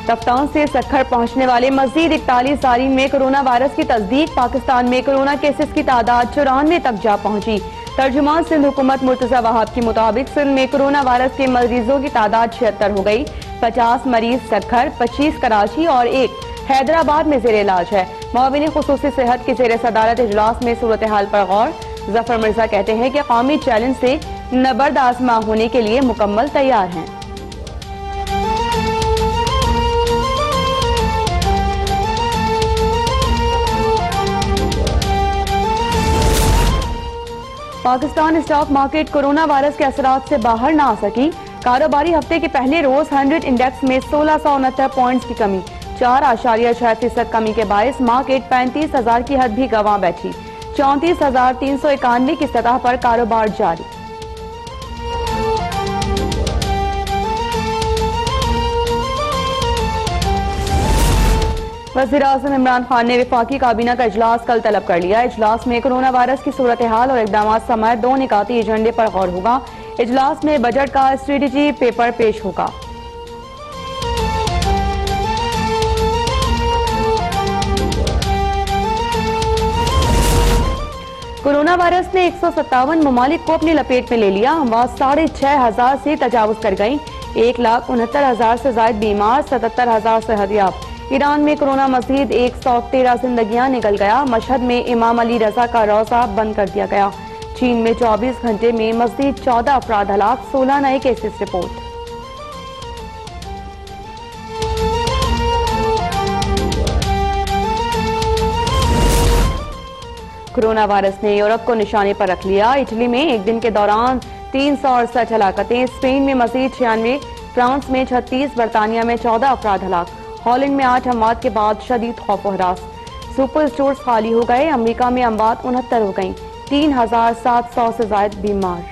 तफ्तान से सक्खर पहुंचने वाले मजीद 41 सारीन में कोरोना वायरस की तस्दीक। पाकिस्तान में कोरोना केसेस की तादाद 94 तक जा पहुंची। तर्जुमान सिंध हुकूमत मुर्तजा वहाब के मुताबिक सिंध में कोरोना वायरस के मरीजों की तादाद 76 हो गई। 50 मरीज सक्खर, 25 कराची और 1 हैदराबाद में जेर इलाज है। मुआविन खुसूसी सेहत की जेर सदारत इजलास में सूरत हाल पर गौर। जफर मिर्जा कहते हैं कि कौमी चैलेंज से नबर्द आजमा होने के लिए मुकम्मल तैयार हैं। Pakistan stock market corona virus के असरात से बाहर ना आ सकी। कारोबारी हफ्ते के पहले रोज 100 इंडेक्स में 1669 पॉइंट्स की कमी, 4.6% कमी के बायस मार्केट 35,000 की हद भी गंवा बैठी। 34,391 की सतह पर कारोबार जारी। वज़ीर-ए-आज़म इमरान खान ने वफाकी काबीना का इजलास कल तलब कर लिया। इजलास में कोरोना वायरस की सूरत हाल और इक़दामात समेत 2 निकाती एजेंडे पर गौर होगा। इजलास में बजट का स्ट्रेटजी पेपर पेश होगा। कोरोना वायरस ने 157 ममालिक को अपनी लपेट में ले लिया। अमवात 6,500 से तजावुज कर गई। 1,69,000 से ज्यादा बीमार, 77,000 सेहतयाब। ईरान में कोरोना मजीद 113 जिंदगियां निकल गया। मशहद में इमाम अली रजा का रोजा बंद कर दिया गया। चीन में 24 घंटे में मजीद 14 अफराद हलाक, 16 नए केसेस रिपोर्ट। कोरोना वायरस ने यूरोप को निशाने पर रख लिया। इटली में एक दिन के दौरान 368 हलाकतें, स्पेन में मजीद 96, फ्रांस में 36, बरतानिया में 14 अफराद हलाक। हॉलैंड में 8 अमवात के बाद शदीद खौफ व हरास। सुपर स्टोर्स खाली हो गए। अमेरिका में अमवात 69 हो गई। 3,700 से ज्यादा बीमार।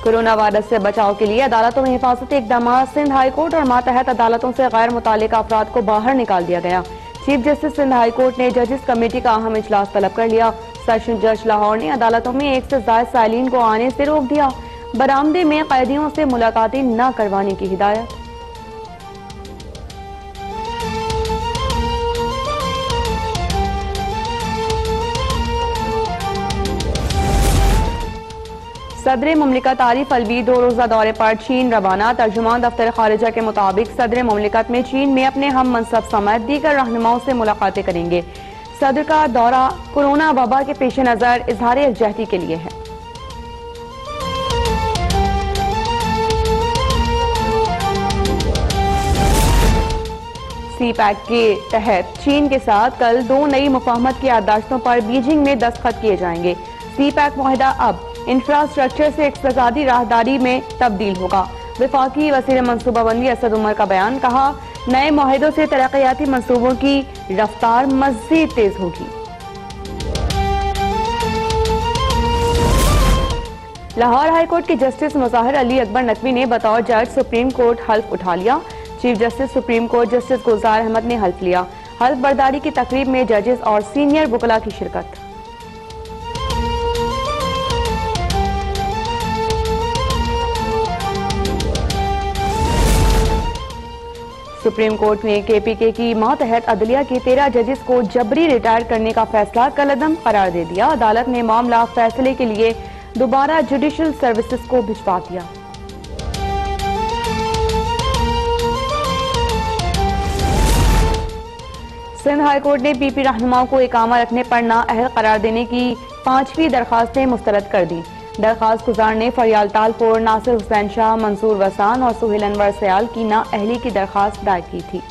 कोरोना वायरस से बचाव के लिए अदालतों में हिफाजती इक़दाम। सिंध हाई कोर्ट और मातहत अदालतों से गैर मुतालिका अफराद को बाहर निकाल दिया गया। Chief justice Sindh high court ने जजेस कमेटी का अहम इजलास तलब कर लिया। सेशन जज लाहौर ने अदालतों में 1 से ज्यादा सालीन को आने से रोक दिया। बरामदे में कैदियों से मुलाकातें न करवाने की हिदायत। सदर मुमलिकत आरिफ अलवी 2 रोजा दौरे पर चीन रवाना। तर्जुमान दफ्तर खारिजा के मुताबिक सदर मुमलिकत में चीन में अपने हम मनसब समेत दीगर रहनुमाओं से मुलाकातें करेंगे। सदर का दौरा कोरोना वबा के पेश नजर इजहार यकजहती के लिए है। सी पैक के तहत चीन के साथ कल 2 नई मुफाहमत की याददाश्तों पर बीजिंग में दस्तखत किए जाएंगे। सी पैक मुआहदा अब इंफ्रास्ट्रक्चर से इक्तिसादी राहदारी में तब्दील होगा। वफाकी वज़ीर मनसूबाबंदी असद उमर का बयान, कहा नए मुआहिदों से तरक्याती मंसूबों की रफ्तार मज़ीद तेज होगी। लाहौर हाईकोर्ट के जस्टिस मुज़ाहिर अली अकबर नकवी ने बतौर जज सुप्रीम कोर्ट हल्फ उठा लिया। Chief justice supreme court justice Gulzar Ahmed ने हल्फ लिया। हल्फ बर्दारी की तकरीब में जजेस और सीनियर वकला की शिरकत। सुप्रीम कोर्ट ने KPK की मातहत अदलिया के 13 जजेस को जबरी रिटायर करने का फैसला कलअदम करार दे दिया। अदालत ने मामला फैसले के लिए दोबारा जुडिशल सर्विसेज को भिजवा दिया। सिंध हाई कोर्ट ने PP रहनुमाओं को इकामा रखने पर नाअहल करार देने की 5वीं दरखास्तें मुस्तरद कर दी। दरखास्त गुजार ने फरियाल तालपुर, नासिर हुसैन शाह, मंसूर वसान और सुहेल अनवर सयाल की नाअहली की दरखास्त दायर की थी।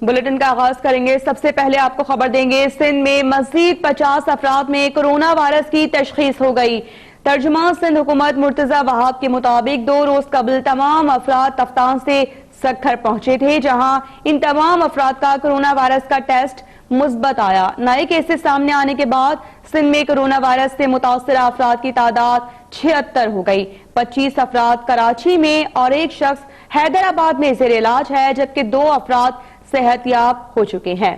बुलेटिन का आगाज करेंगे। सबसे पहले आपको खबर देंगे, सिंध में मजीद 50 अफराद में कोरोना वायरस की तशखीस हो गई। तर्जुमान सिंध हुकूमत मुर्तजा वहाब के मुताबिक 2 रोज कबल तमाम अफराद तफ्तान से सक्खर पहुंचे थे, जहां इन तमाम अफराद का कोरोना वायरस का टेस्ट मुस्बत आया। नए केसेस सामने आने के बाद सिंध में कोरोना वायरस से मुतासर अफराद की तादाद 76 हो गई। 25 अफराद कराची में और 1 शख्स हैदराबाद में जेर इलाज है, जबकि 2 अफराद सेहतयाब हो चुके हैं।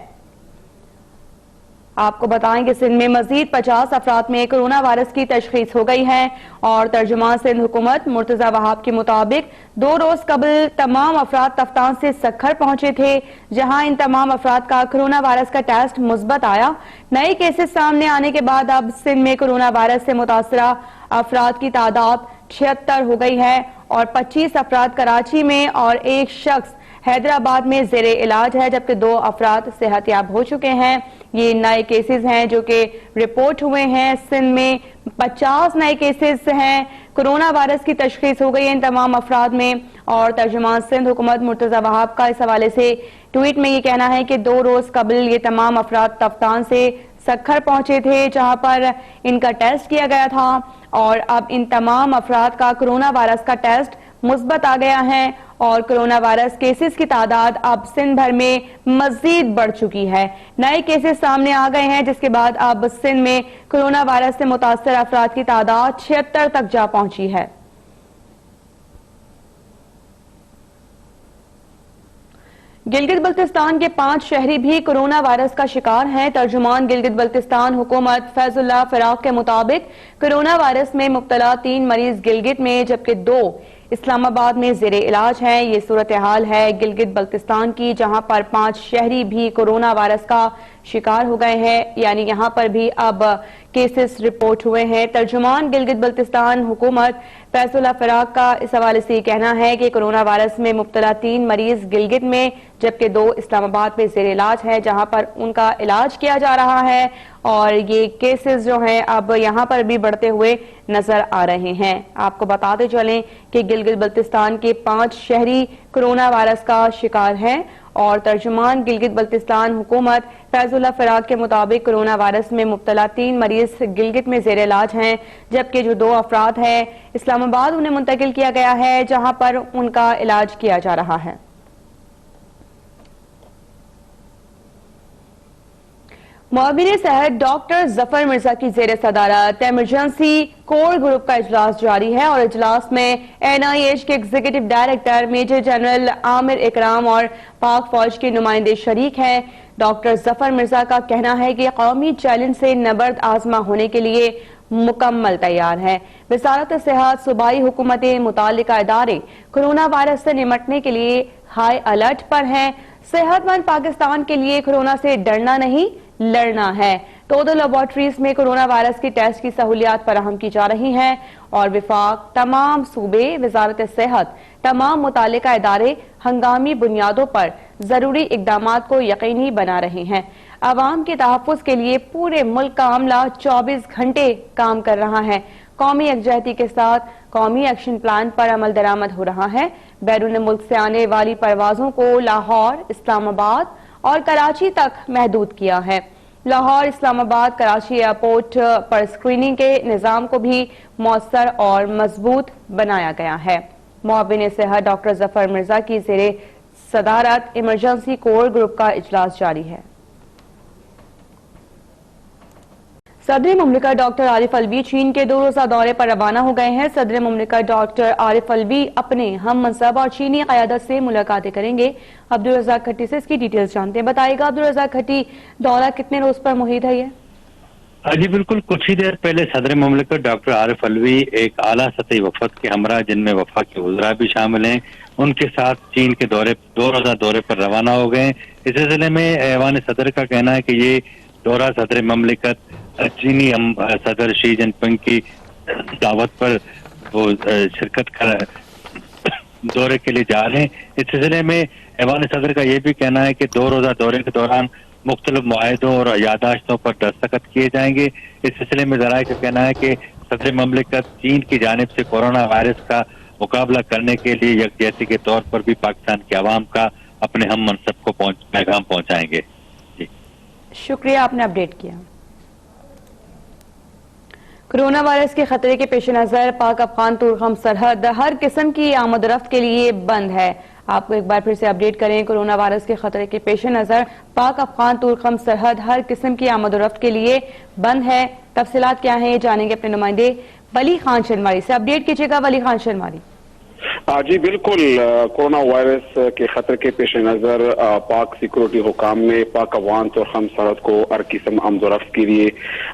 आपको बताएं कि सिंध में मजीद 50 अफराद में कोरोना वायरस की तशखीस हो गई है और तर्जुमान सिंध हुकूमत मुर्तजा वहाब के मुताबिक 2 रोज कबल तमाम अफराद तफ्तान से सक्खर पहुंचे थे, जहां इन तमाम अफराद का कोरोना वायरस का टेस्ट मुस्बत आया। नए केसेस सामने आने के बाद अब सिंध में कोरोना वायरस से मुतासरा अफराद की तादाद 76 हो गई है और 25 अफराद कराची में और एक शख्स हैदराबाद में जेरे इलाज है, जबकि 2 अफराद सेहतयाब हो चुके हैं। ये नए केसेस हैं जो कि रिपोर्ट हुए हैं। सिंध में 50 नए केसेस हैं। कोरोना वायरस की तशखीस हो गई है इन तमाम अफराद में। और तर्जुमान सिंध हुकूमत मुर्तजा वहाब का इस हवाले से ट्वीट में ये कहना है कि 2 रोज कबल ये तमाम अफराद तफ्तान से सक्खर पहुंचे थे, जहां पर इनका टेस्ट किया गया था और अब इन तमाम अफराद का कोरोना वायरस का टेस्ट मुस्बत आ गया है और कोरोना वायरस केसेस की तादाद अब सिंध भर में मजीद बढ़ चुकी है। नए केसेस सामने आ गए हैं, जिसके बाद अब सिंध में कोरोना वायरस से मुतासर अफराद की तादाद 76 तक जा पहुंची है। गिलगित बल्तिस्तान के 5 शहरी भी कोरोना वायरस का शिकार हैं। तर्जुमान गिलगित बल्तिस्तान हुकूमत फैजुल्लाह फराक के मुताबिक कोरोना वायरस में मुब्तला 3 मरीज गिलगित में जबकि 2 इस्लामाबाद में जेरे इलाज हैं। ये सूरत हाल है गिलगित बल्तिस्तान की, जहां पर 5 शहरी भी कोरोना वायरस का शिकार हो गए हैं, यानी यहां पर भी अब केसेस रिपोर्ट हुए हैं। तर्जुमान गिलगित बल्तिस्तान हुकूमत फैजुल्लाह फराक का इस हवाले से कहना है कि कोरोना वायरस में मुब्तला 3 मरीज गिलगित में जबकि 2 इस्लामाबाद में जेर इलाज है, जहां पर उनका इलाज किया जा रहा है और ये केसेस जो हैं अब यहां पर भी बढ़ते हुए नजर आ रहे हैं। आपको बताते चलें कि गिलगित बल्तिस्तान के 5 शहरी कोरोना वायरस का शिकार हैं और तर्जुमान गिलगित बल्तिस्तान हुकूमत फैजुल्लाह फराक के मुताबिक कोरोना वायरस में मुब्तला 3 मरीज गिलगित में जेर इलाज हैं, जबकि जो 2 अफराद हैं इस्लामाबाद उन्हें मुंतकिल किया गया है, जहां पर उनका इलाज किया जा रहा है। मुआविन सेहत डॉक्टर जफर मिर्जा की जेर सदारत इमरजेंसी कोर ग्रुप का इजलास जारी है और इजलास में NIH के executive director major general Amir Ikram और पाक फौज के नुमाइंदे शरीक हैं। डॉक्टर जफर मिर्जा का कहना है कि कौमी चैलेंज से नबर्द आजमा होने के लिए मुकम्मल तैयार है। वजारत सेहत सूबाई हुकूमतें मुतालिका इदारे कोरोना वायरस से निमटने के लिए हाई अलर्ट पर हैं। सेहतमंद पाकिस्तान के लिए कोरोना से डरना नहीं लड़ना है। टोडो लेबोरेटरीज में कोरोना वायरस की टेस्ट की सहूलियात फराहम की जा रही हैं और विफाक, तमाम सूबे, वजारत सेहत, तमाम मुतालिका इदारे हंगामी बुनियादों पर जरूरी इकदामात को यकीनी बना रहे हैं। अवाम के तहफ़्फ़ुज़ के लिए पूरे मुल्क का अमला 24 घंटे काम कर रहा है। कौमी यकजहती के साथ कौमी एक्शन प्लान पर अमल दरामद हो रहा है। बैरून मुल्क से आने वाली परवाजों को लाहौर, इस्लामाबाद और कराची तक महदूद किया है। लाहौर, इस्लामाबाद, कराची एयरपोर्ट पर स्क्रीनिंग के निज़ाम को भी मौसर और मजबूत बनाया गया है। मुआविन सेहत डॉक्टर जफर मिर्जा की ज़ेरे सदारत इमरजेंसी कोर ग्रुप का इजलास जारी है। सदर मुमलिकत डॉक्टर आरिफ अलवी चीन के 2 रोज़ा दौरे पर रवाना हो गए हैं। सदर मुमलिकत डॉक्टर आरिफ अलवी अपने हम मनसब और चीनी क़यादत से मुलाकातें करेंगे। अब्दुल रज़ाक खट्टी से इसकी डिटेल्स जानते हैं। बताइएगा अब्दुल रज़ाक खट्टी, दौरा कितने रोज पर मुहित है ये? जी बिल्कुल, कुछ ही देर पहले सदर मुमलिकत डॉक्टर आरिफ अलवी एक आला सतही वफद के हमरा, जिनमें वफा के वज़रा भी शामिल हैं, उनके साथ चीन के 2 रोज़ा दौरे पर रवाना हो गए। इस सिलसिले में ऐवान सदर का कहना है कि ये दौरा सदर मुमलिकत चीनी सदर शी जिनपिंग की दावत पर वो शिरकत कर दौरे के लिए जा रहे हैं। इस सिलसिले में ऐवान सदर का ये भी कहना है कि 2 रोज़ा दौरे के दौरान मुख्तलिफ मुआहदों और यादाश्तों पर दस्तखत किए जाएंगे। इस सिलसिले में ज़राए का कहना है कि सदर मुमलिकत चीन की जानिब से कोरोना वायरस का मुकाबला करने के लिए यकजहती के तौर पर भी पाकिस्तान के अवाम का अपने हम मनसब को पैगाम पहुँचाएंगे। जी शुक्रिया, आपने अपडेट किया। कोरोना वायरस के खतरे के पेश नजर पाक अफगान तुर्कम सरहद हर किस्म की आमदरफ्त के लिए बंद है। आपको एक बार फिर से अपडेट करें, कोरोना वायरस के खतरे के पेश नजर पाक अफगान तुर्कम सरहद हर किस्म की आमदरफ्त के लिए बंद है। तफसीलात क्या है ये जानेंगे अपने नुमाइंदे वली खान शर्मारी से। अपडेट कीजिएगा वली खान शर्मारी। जी बिल्कुल, कोरोना वायरस के खतरे के पेश नज़र पाक सिक्योरिटी हुकाम ने पाक अफगान तो हम सरहद को हर किस्म आमदोरफ्त के लिए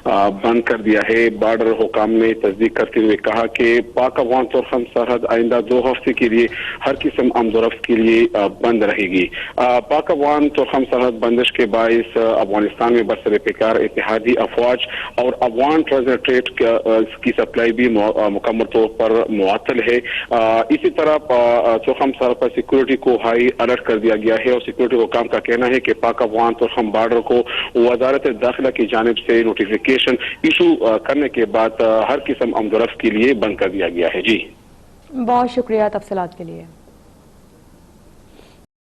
बंद कर दिया है। बॉर्डर हुकाम ने तस्दीक करते हुए कहा कि पाक अफगान तो हम सरहद आइंदा 2 हफ्ते के लिए हर किस्म आमदोरफ्त के लिए बंद रहेगी। पाक अफगान तो हम सरहद बंदिश के बायस अफगानिस्तान में बसर पेकार इत्तेहादी अफवाज और अफगान ट्रांजिट की सप्लाई भी मुकम्मल तौर पर मुअत्तल है। इसी तरह चौखम सरहद पर सिक्योरिटी को हाई अलर्ट कर दिया गया है और सिक्योरिटी हुकाम का कहना है कि पाक अफगान चौखम बॉर्डर को वजारत दाखिला की जानिब से नोटिफिकेशन इशू करने के बाद हर किस्म आमदोरफ्त के लिए बंद कर दिया गया है। जी बहुत शुक्रिया तफसीलात के लिए।